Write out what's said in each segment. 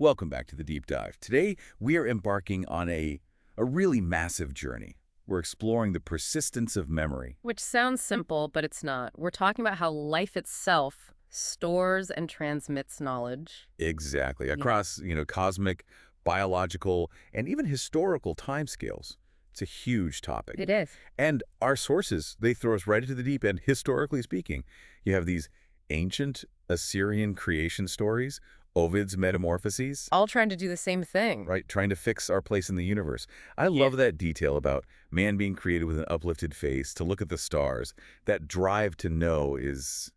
Welcome back to the Deep Dive. Today, we are embarking on a really massive journey. We're exploring the persistence of memory. Which sounds simple, but it's not. We're talking about how life itself stores and transmits knowledge. Exactly. Yeah. Across, cosmic, biological, and even historical timescales. It's a huge topic. It is. And our sources, they throw us right into the deep end, historically speaking. You have these ancient Assyrian creation stories, Ovid's Metamorphoses, All trying to do the same thing. right? Trying to fix our place in the universe. I love that detail about man being created with an uplifted face, to look at the stars. That drive to know is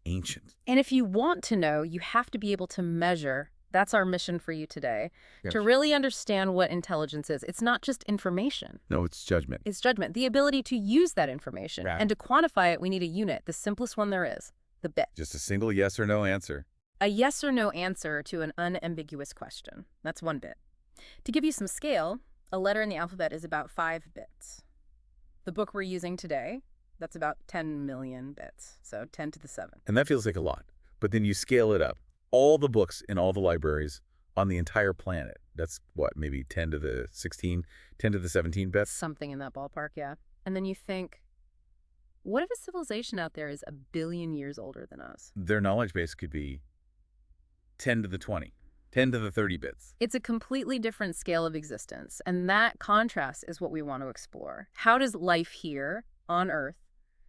ancient. And if you want to know, you have to be able to measure. That's our mission for you today. Yes. To really understand what intelligence is. It's not just information. No, it's judgment. It's judgment. The ability to use that information. Right. And to quantify it, we need a unit, the simplest one there is, the bit. Just a single yes or no answer. A yes or no answer to an unambiguous question. That's one bit. To give you some scale, a letter in the alphabet is about 5 bits. The book we're using today, that's about 10 million bits, so 10 to the 7. And that feels like a lot. But then you scale it up. All the books in all the libraries on the entire planet. That's what, maybe 10 to the 16, 10 to the 17 bits? Something in that ballpark, yeah. And then you think, what if a civilization out there is 1 billion years older than us? Their knowledge base could be 10 to the 20, 10 to the 30 bits. It's a completely different scale of existence, and that contrast is what we want to explore. How does life here, on Earth,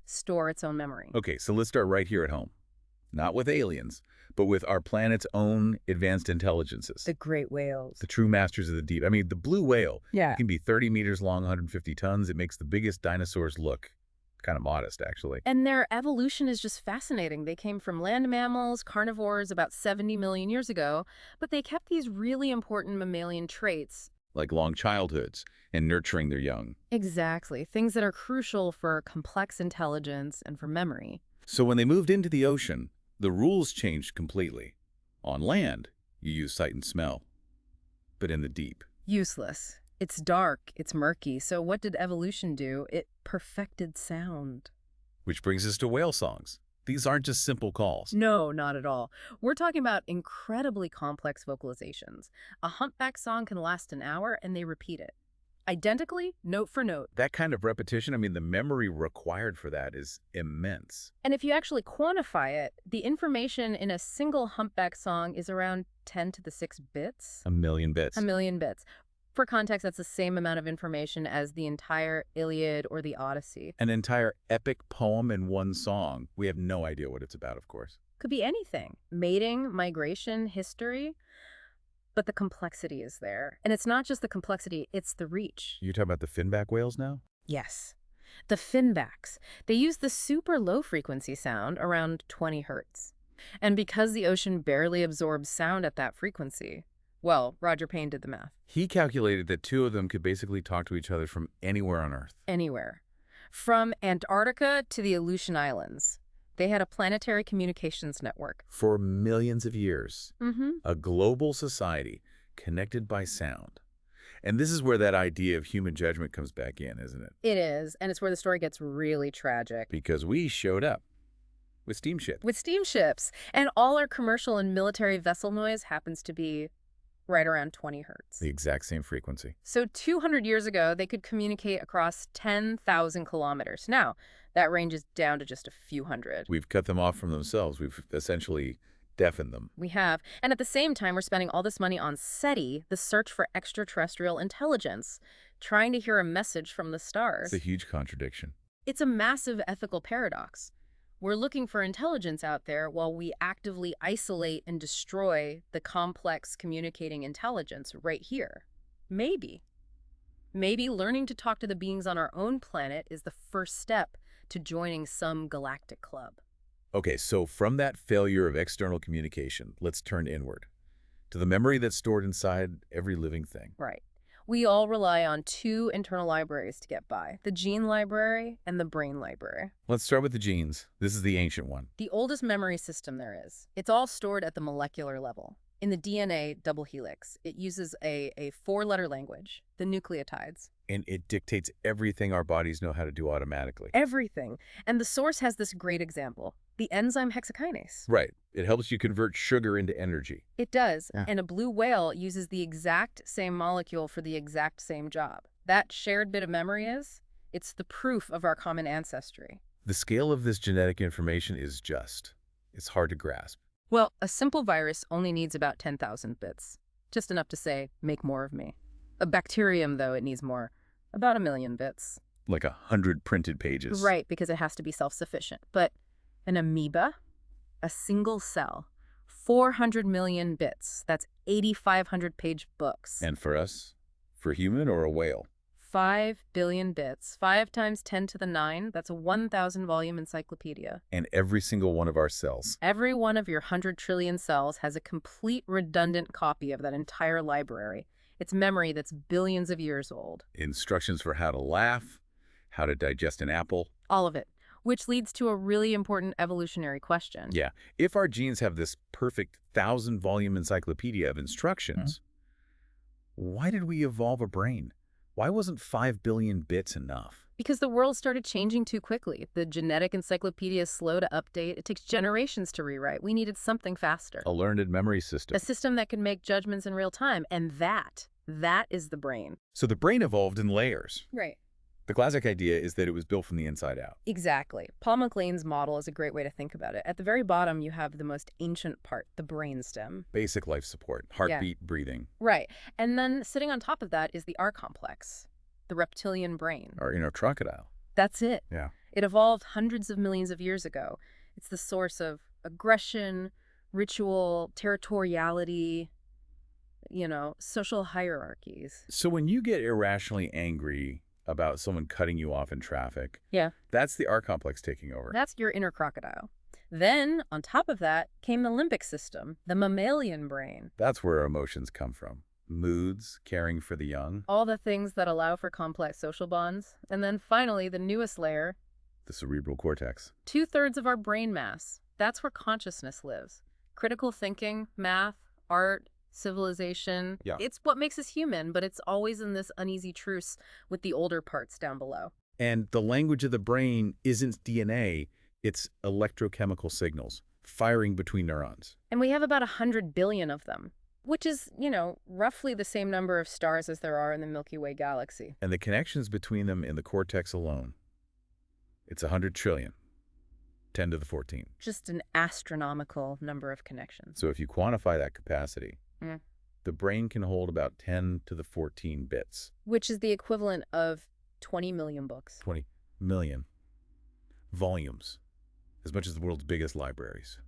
store its own memory? Okay, so let's start right here at home. Not with aliens, but with our planet's own advanced intelligences. The great whales. The true masters of the deep. I mean, the blue whale Yeah. can be 30 meters long, 150 tons. It makes the biggest dinosaurs look kind of modest, actually. And their evolution is just fascinating. They came from land mammals, carnivores about 70 million years ago, but they kept these really important mammalian traits. Like long childhoods and nurturing their young. Exactly. Things that are crucial for complex intelligence and for memory. So when they moved into the ocean, the rules changed completely. On land, you use sight and smell. But in the deep, Useless. It's dark, it's murky, so what did evolution do? It perfected sound. which brings us to whale songs. These aren't just simple calls. No, not at all. We're talking about incredibly complex vocalizations. A humpback song can last an hour and they repeat it. Identically, note for note. That kind of repetition, I mean, the memory required for that is immense. And if you actually quantify it, the information in a single humpback song is around 10 to the 6 bits. 1 million bits. 1 million bits. For context, that's the same amount of information as the entire Iliad or the Odyssey. An entire epic poem in one song. We have no idea what it's about, of course. Could be anything. Mating, migration, history. But the complexity is there. And it's not just the complexity, it's the reach. You're talking about the finback whales now? Yes. The finbacks. They use the super low frequency sound around 20 hertz. And because the ocean barely absorbs sound at that frequency, well, Roger Payne did the math. He calculated that 2 of them could basically talk to each other from anywhere on Earth. Anywhere. From Antarctica to the Aleutian Islands. They had a planetary communications network. For millions of years. Mm-hmm. A global society connected by sound. And this is where that idea of human judgment comes back in, isn't it? It is, and it's where the story gets really tragic. Because we showed up with steamships. With steamships. And all our commercial and military vessel noise happens to be right around 20 hertz. The exact same frequency. So 200 years ago, they could communicate across 10,000 kilometers. Now, that range is down to just a few hundred. We've cut them off from themselves. We've essentially deafened them. We have. And at the same time, we're spending all this money on SETI, the search for extraterrestrial intelligence, trying to hear a message from the stars. It's a huge contradiction. It's a massive ethical paradox. We're looking for intelligence out there while we actively isolate and destroy the complex communicating intelligence right here. Maybe learning to talk to the beings on our own planet is the first step to joining some galactic club. Okay, so from that failure of external communication, let's turn inward to the memory that's stored inside every living thing. Right. We all rely on 2 internal libraries to get by, the gene library and the brain library. Let's start with the genes. This is the ancient one. The oldest memory system there is. It's all stored at the molecular level. In the DNA double helix, it uses a 4-letter language, the nucleotides. And it dictates everything our bodies know how to do automatically. Everything. And the source has this great example, the enzyme hexakinase. Right. It helps you convert sugar into energy. It does. Yeah. And a blue whale uses the exact same molecule for the exact same job. That shared bit of memory it's the proof of our common ancestry. The scale of this genetic information is it's hard to grasp. Well, a simple virus only needs about 10,000 bits. Just enough to say, make more of me. A bacterium, though, it needs more. About 1 million bits. Like 100 printed pages. Right, because it has to be self-sufficient. But an amoeba, a single cell, 400 million bits. That's 8,500 page books. And for us? For human or a whale? 5 billion bits. 5 times 10 to the 9, that's a 1,000 volume encyclopedia. And every single one of our cells. Every one of your 100 trillion cells has a complete redundant copy of that entire library. It's memory that's billions of years old. Instructions for how to laugh, how to digest an apple. All of it. Which leads to a really important evolutionary question. Yeah. If our genes have this perfect 1,000-volume encyclopedia of instructions, why did we evolve a brain? Why wasn't 5 billion bits enough? Because the world started changing too quickly. The genetic encyclopedia is slow to update. It takes generations to rewrite. We needed something faster. A learned memory system. A system that can make judgments in real time. And that is the brain. So the brain evolved in layers. Right. The classic idea is that it was built from the inside out. Exactly. Paul MacLean's model is a great way to think about it. At the very bottom, you have the most ancient part, the brainstem. Basic life support, heartbeat, breathing. Right. And then sitting on top of that is the R complex, the reptilian brain. Our inner crocodile. That's it. Yeah. It evolved hundreds of millions of years ago. It's the source of aggression, ritual, territoriality, social hierarchies. So when you get irrationally angry about someone cutting you off in traffic, Yeah. that's the R complex taking over. That's your inner crocodile. Then, on top of that, came the limbic system, the mammalian brain. That's where our emotions come from. Moods, caring for the young. All the things that allow for complex social bonds. And then finally, the newest layer, The cerebral cortex. 2/3 of our brain mass. That's where consciousness lives. Critical thinking, math, art, civilization. Yeah. It's what makes us human, but it's always in this uneasy truce with the older parts down below. And the language of the brain isn't DNA, it's electrochemical signals firing between neurons. And we have about 100 billion of them, which is, roughly the same number of stars as there are in the Milky Way galaxy. And the connections between them in the cortex alone, it's 100 trillion, 10 to the 14. Just an astronomical number of connections. So if you quantify that capacity, Mm. the brain can hold about 10 to the 14 bits. Which is the equivalent of 20 million books. 20 million volumes, as much as the world's biggest libraries,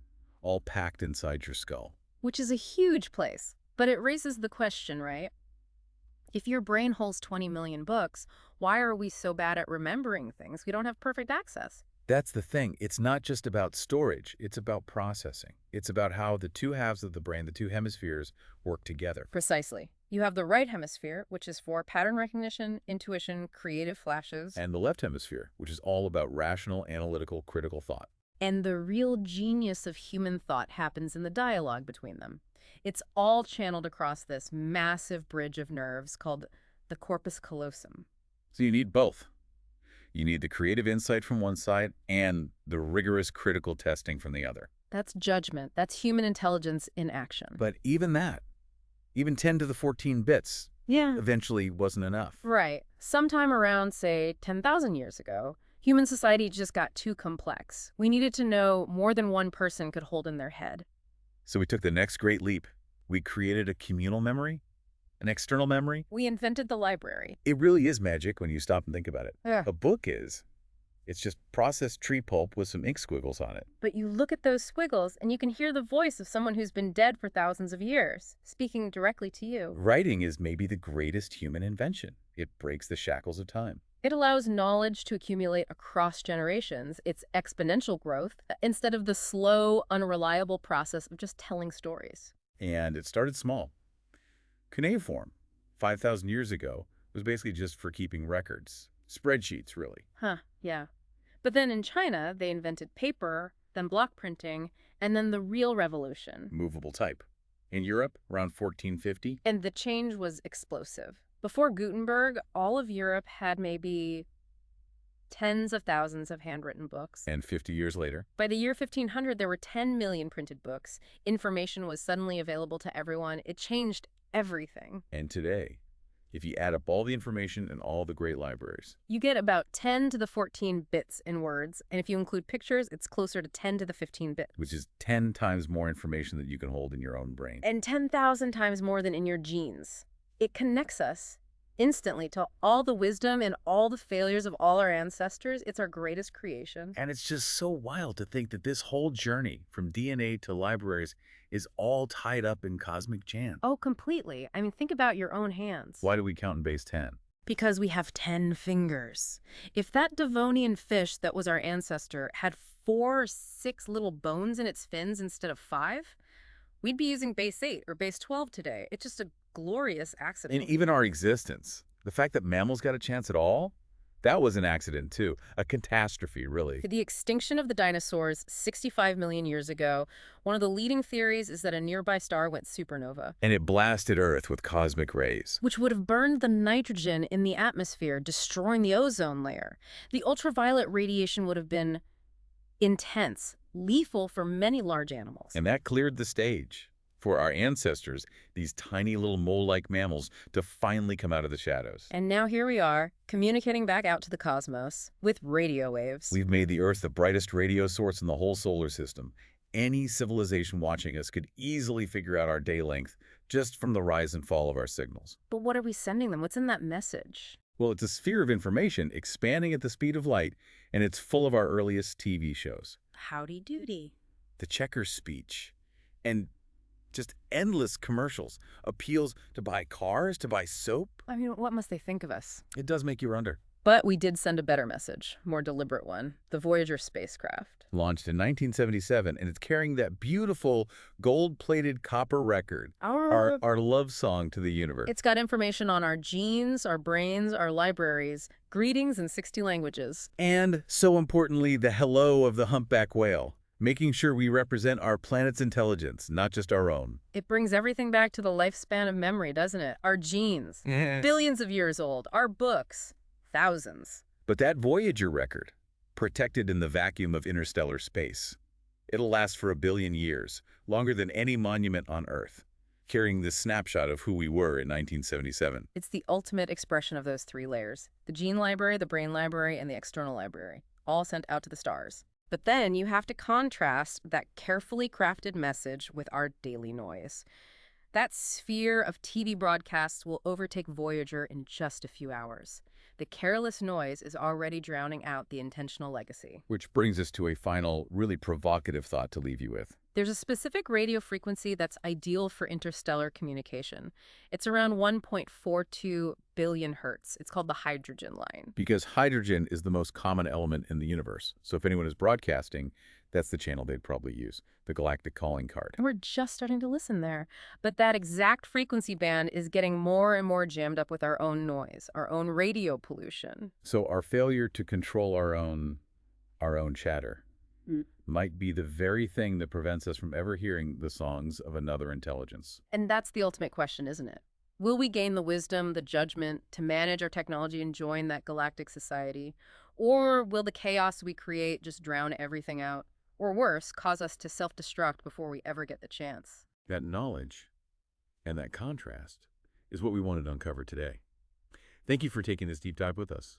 all packed inside your skull. Which is a huge place. But it raises the question, right? If your brain holds 20 million books, why are we so bad at remembering things? We don't have perfect access. That's the thing. It's not just about storage. It's about processing. It's about how the two halves of the brain, the two hemispheres, work together. Precisely. You have the right hemisphere, which is for pattern recognition, intuition, creative flashes. And the left hemisphere, which is all about rational, analytical, critical thought. And the real genius of human thought happens in the dialogue between them. It's all channeled across this massive bridge of nerves called the corpus callosum. So you need both. You need the creative insight from one side and the rigorous critical testing from the other. That's judgment. That's human intelligence in action. But even that, even 10 to the 14 bits, eventually wasn't enough. Right. Sometime around, say, 10,000 years ago, human society just got too complex. We needed to know more than one person could hold in their head. So we took the next great leap. We created a communal memory, an external memory. We invented the library. It really is magic when you stop and think about it. Yeah. A book is. It's just processed tree pulp with some ink squiggles on it. But you look at those squiggles and you can hear the voice of someone who's been dead for thousands of years, speaking directly to you. Writing is maybe the greatest human invention. It breaks the shackles of time. It allows knowledge to accumulate across generations. It's exponential growth instead of the slow, unreliable process of just telling stories. And it started small. Cuneiform, 5,000 years ago, was basically just for keeping records. Spreadsheets, really. Yeah. But then in China, they invented paper, then block printing, and then the real revolution. Movable type. In Europe, around 1450. And the change was explosive. Before Gutenberg, all of Europe had maybe tens of thousands of handwritten books. And 50 years later? By the year 1500, there were 10 million printed books. Information was suddenly available to everyone. It changed everything. And today, if you add up all the information in all the great libraries, You get about 10 to the 14 bits in words, and if you include pictures, it's closer to 10 to the 15 bits. which is 10 times more information that you can hold in your own brain. And 10,000 times more than in your genes. It connects us instantly to all the wisdom and all the failures of all our ancestors. It's our greatest creation. And it's just so wild to think that this whole journey from DNA to libraries is all tied up in cosmic jam. Oh, completely. I mean, think about your own hands. Why do we count in base 10? Because we have 10 fingers. If that Devonian fish that was our ancestor had 4 or 6 little bones in its fins instead of 5, we'd be using base 8 or base 12 today. It's just a glorious accident. And even our existence, the fact that mammals got a chance at all, that was an accident too. A catastrophe, really. For the extinction of the dinosaurs 65 million years ago, one of the leading theories is that a nearby star went supernova, And it blasted Earth with cosmic rays. which would have burned the nitrogen in the atmosphere, destroying the ozone layer. The ultraviolet radiation would have been intense, lethal for many large animals. And that cleared the stage for our ancestors, these tiny little mole-like mammals, to finally come out of the shadows. And now here we are, communicating back out to the cosmos with radio waves. We've made the Earth the brightest radio source in the whole solar system. Any civilization watching us could easily figure out our day length just from the rise and fall of our signals. But what are we sending them? What's in that message? Well, it's a sphere of information expanding at the speed of light, and it's full of our earliest TV shows. Howdy doody. The checkers speech, and just endless commercials, appeals to buy cars, to buy soap. I mean, what must they think of us? It does make you wonder. But we did send a better message, more deliberate one, the Voyager spacecraft. Launched in 1977, and it's carrying that beautiful gold-plated copper record, our love song to the universe. It's got information on our genes, our brains, our libraries, greetings in 60 languages. And, so importantly, the hello of the humpback whale, making sure we represent our planet's intelligence, not just our own. It brings everything back to the lifespan of memory, doesn't it? Our genes, billions of years old. Our books, thousands. But that Voyager record, protected in the vacuum of interstellar space, it'll last for 1 billion years, longer than any monument on Earth, carrying this snapshot of who we were in 1977. It's the ultimate expression of those 3 layers. The gene library, the brain library, and the external library, all sent out to the stars. But then you have to contrast that carefully crafted message with our daily noise. That sphere of TV broadcasts will overtake Voyager in just a few hours. The careless noise is already drowning out the intentional legacy. Which brings us to a final, really provocative thought to leave you with. There's a specific radio frequency that's ideal for interstellar communication. It's around 1.42 billion hertz. It's called the hydrogen line. Because hydrogen is the most common element in the universe. So if anyone is broadcasting, that's the channel they'd probably use, the galactic calling card. And we're just starting to listen there. But that exact frequency band is getting more and more jammed up with our own noise, our own radio pollution. So our failure to control our own chatter might be the very thing that prevents us from ever hearing the songs of another intelligence. And that's the ultimate question, isn't it? Will we gain the wisdom, the judgment to manage our technology and join that galactic society? Or will the chaos we create just drown everything out? Or worse, cause us to self-destruct before we ever get the chance? That knowledge and that contrast is what we wanted to uncover today. Thank you for taking this deep dive with us.